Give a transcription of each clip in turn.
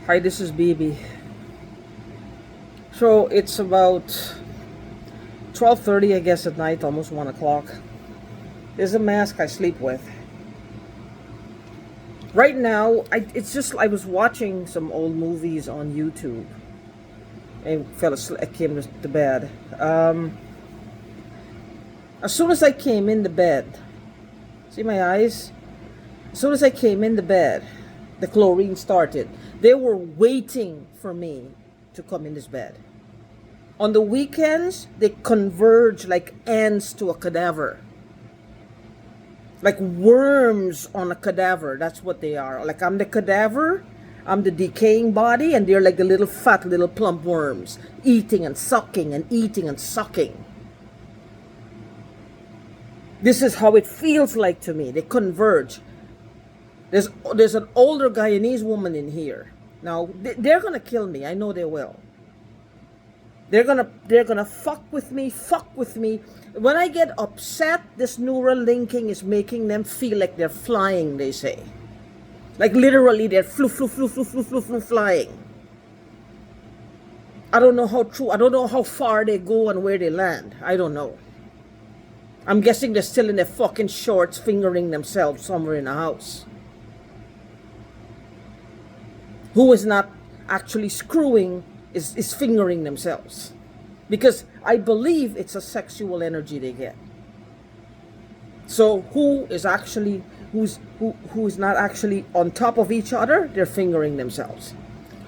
Hi, this is BB. So it's about 12:30, I guess, at night, almost 1 o'clock. There's a mask I sleep with. Right now, I was watching some old movies on YouTube. I fell asleep, I came to bed. As soon as I came in the bed, see my eyes? As soon as I came in the bed, the chlorine started. They were waiting for me to come in this bed. On the weekends, they converge like ants to a cadaver. Like worms on a cadaver. That's what they are. Like I'm the cadaver, I'm the decaying body, and they're like the little fat, little plump worms, eating and sucking and eating and sucking. This is how it feels like to me. They converge. There's an older Guyanese woman in here. Now they're gonna kill me. I know they will. They're gonna fuck with me. When I get upset, this neural linking is making them feel like they're flying. They say, like literally, they're flying. I don't know how true. I don't know how far they go and where they land. I don't know. I'm guessing they're still in their fucking shorts, fingering themselves somewhere in a house. Who is not actually screwing is fingering themselves, because I believe it's a sexual energy they get. So who is not actually on top of each other? They're fingering themselves,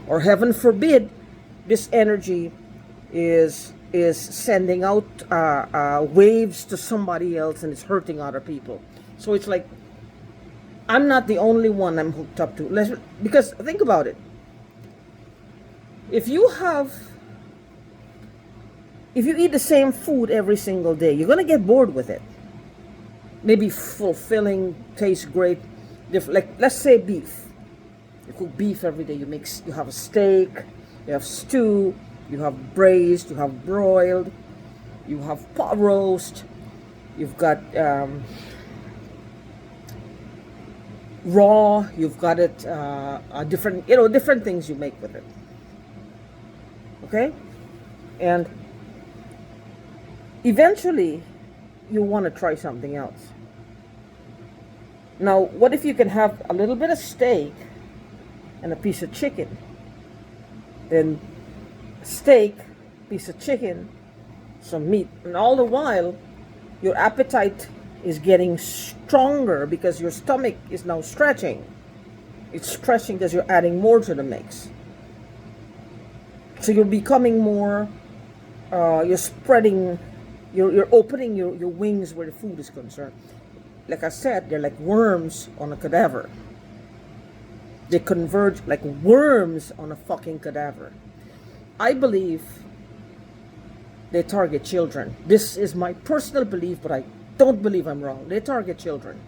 or heaven forbid, this energy is sending out waves to somebody else and it's hurting other people. So it's like I'm not the only one I'm hooked up to. Because think about it. If you eat the same food every single day, you're gonna get bored with it. Maybe fulfilling, tastes great. Like let's say beef. You cook beef every day. You have a steak, you have stew, you have braised, you have broiled, you have pot roast, you've got raw, you've got it different things you make with it. Okay? And eventually you want to try something else. Now, what if you can have a little bit of steak and a piece of chicken? Then steak, piece of chicken, some meat, and all the while your appetite is getting stronger because your stomach is now stretching. It's stretching because you're adding more to the mix. So you're becoming more, you're spreading, you're opening your wings where the food is concerned. Like I said, they're like worms on a cadaver. They converge like worms on a fucking cadaver. I believe they target children. This is my personal belief, but I don't believe I'm wrong. They target children.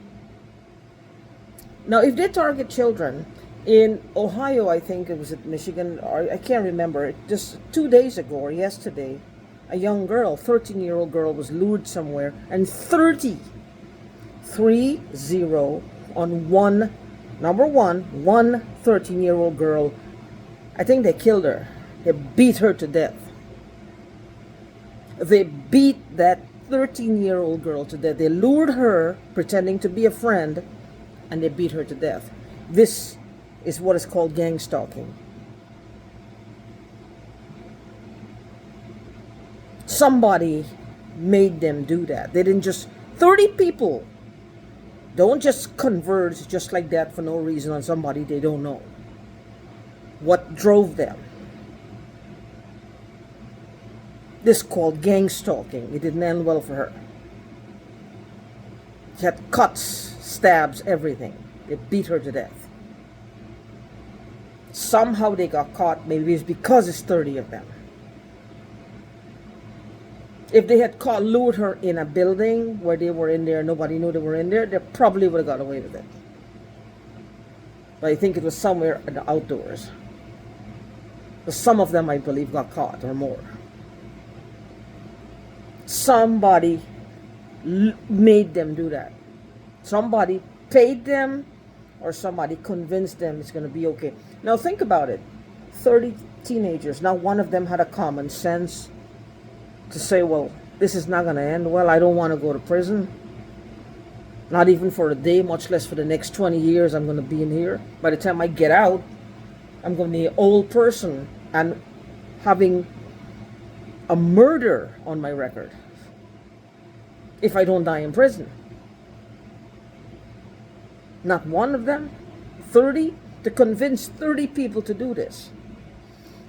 Now, if they target children, in Ohio, I think it was at Michigan, or I can't remember, just 2 days ago or yesterday, a young girl, 13-year-old girl, was lured somewhere, and 30 on one 13-year-old girl, I think they killed her. They beat her to death. They beat that 13-year-old girl to death. They lured her, pretending to be a friend, and they beat her to death. This is what is called gang stalking. Somebody made them do that. They didn't just 30 people don't just converge just like that for no reason on somebody they don't know. What drove them? This is called gang stalking. It didn't end well for her. She had cuts, stabs, everything. They beat her to death. Somehow they got caught. Maybe it's because it's 30 of them. If they had lured her in a building where they were in there, nobody knew they were in there, they probably would have got away with it. But I think it was somewhere in the outdoors. But some of them, I believe, got caught or more. Somebody made them do that. Somebody paid them, or somebody convinced them it's going to be okay. Now think about it. 30 teenagers. Not one of them had a common sense to say, well, this is not going to end well. I don't want to go to prison. Not even for a day, much less for the next 20 years I'm going to be in here. By the time I get out, I'm going to be an old person and having a murder on my record if I don't die in prison. Not one of them. 30? To convince 30 people to do this.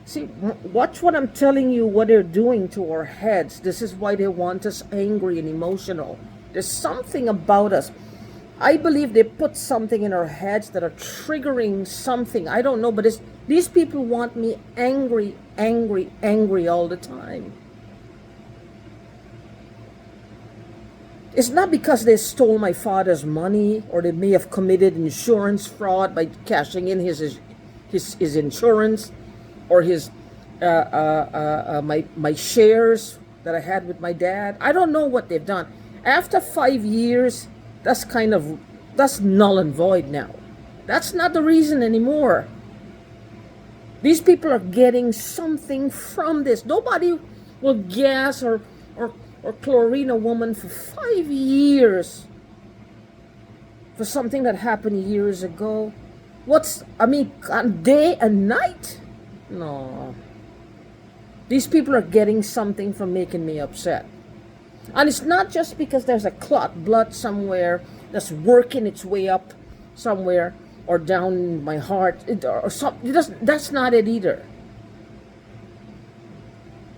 See, watch what I'm telling you, what they're doing to our heads. This is why they want us angry and emotional. There's something about us. I believe they put something in our heads that are triggering something. I don't know, but these people want me angry, angry, angry all the time. It's not because they stole my father's money, or they may have committed insurance fraud by cashing in his insurance, or his my shares that I had with my dad. I don't know what they've done. After 5 years, that's null and void now. That's not the reason anymore. These people are getting something from this. Nobody will gas or chlorine a woman for 5 years for something that happened years ago. Day and night? No. These people are getting something from making me upset. And it's not just because there's a clot blood somewhere that's working its way up somewhere or down in my heart or something. That's not it either.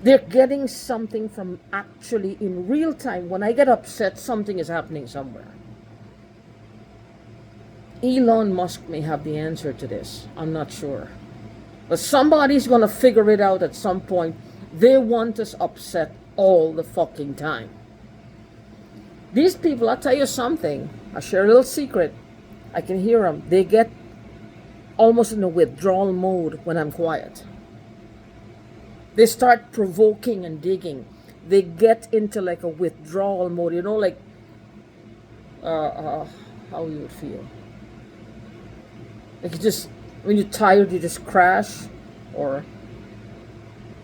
They're getting something from actually in real time. When I get upset, something is happening somewhere. Elon Musk may have the answer to this. I'm not sure. But somebody's going to figure it out at some point. They want us upset all the fucking time. These people, I'll tell you something. I'll share a little secret. I can hear them. They get almost in a withdrawal mode when I'm quiet. They start provoking and digging. They get into like a withdrawal mode. You know, like how you would feel. Like when you're tired, you just crash, or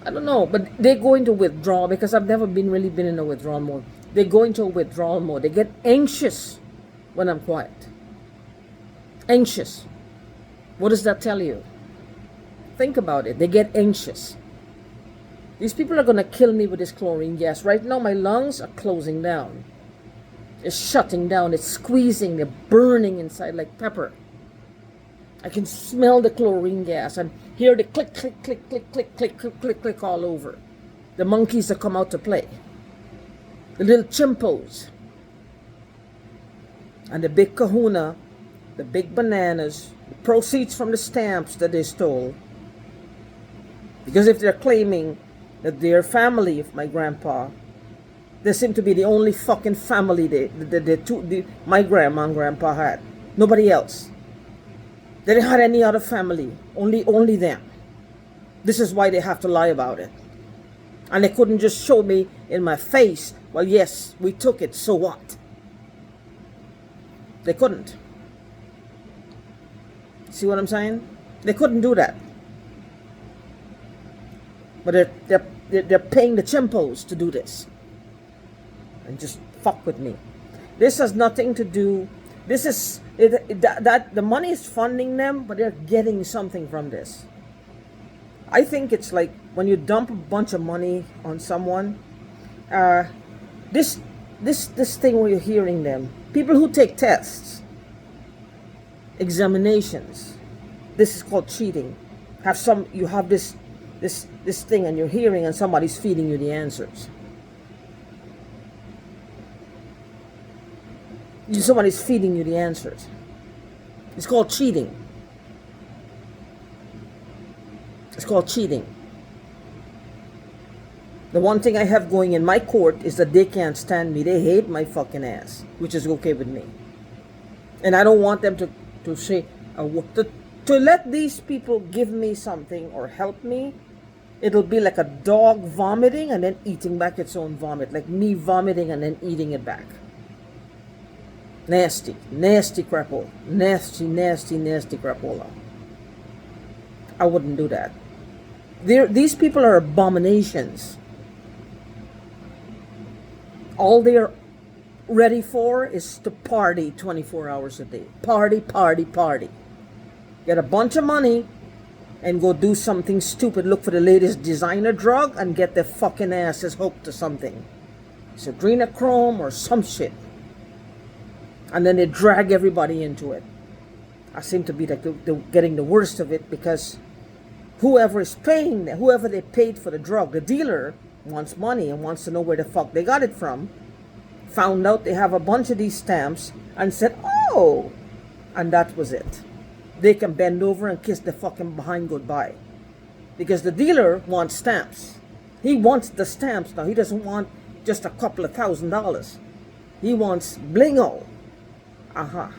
I don't know. But they go into withdrawal because I've never really been in a withdrawal mode. They go into a withdrawal mode. They get anxious when I'm quiet. Anxious. What does that tell you? Think about it. They get anxious. These people are going to kill me with this chlorine gas. Right now, my lungs are closing down. It's shutting down. It's squeezing. They're burning inside like pepper. I can smell the chlorine gas and hear the click, click, click, click, click, click, click, click, click all over. The monkeys that come out to play. The little chimpos. And the big kahuna, the big bananas, the proceeds from the stamps that they stole. Because if they're claiming that they're family of my grandpa, they seem to be the only fucking family my grandma and grandpa had. Nobody else. They didn't have any other family. Only them. This is why they have to lie about it. And they couldn't just show me in my face, well, yes, we took it, so what? They couldn't. See what I'm saying? They couldn't do that. But they're paying the chimpos to do this. And just fuck with me. This has nothing to do. This is that the money is funding them, but they're getting something from this. I think it's like when you dump a bunch of money on someone. This thing where you're hearing them, people who take tests, examinations. This is called cheating. You have this thing and you're hearing, and somebody's feeding you the answers. Somebody's feeding you the answers. It's called cheating. It's called cheating. The one thing I have going in my court is that they can't stand me. They hate my fucking ass, which is okay with me. And I don't want them to say, to let these people give me something or help me. It'll be like a dog vomiting and then eating back its own vomit. Like me vomiting and then eating it back. Nasty, nasty crapola. Nasty, nasty, nasty crapola. I wouldn't do that. These people are abominations. All they're ready for is to party 24 hours a day. Party, party, party. Get a bunch of money and go do something stupid. Look for the latest designer drug and get their fucking asses hooked to something. It's adrenochrome or some shit. And then they drag everybody into it. I seem to be getting the worst of it, because whoever is paying, whoever they paid for the drug, the dealer wants money and wants to know where the fuck they got it from. Found out they have a bunch of these stamps and said, oh, and that was it. They can bend over and kiss the fucking behind goodbye. Because the dealer wants stamps. He wants the stamps now. He doesn't want just a couple of $1,000s. He wants blingo. Aha.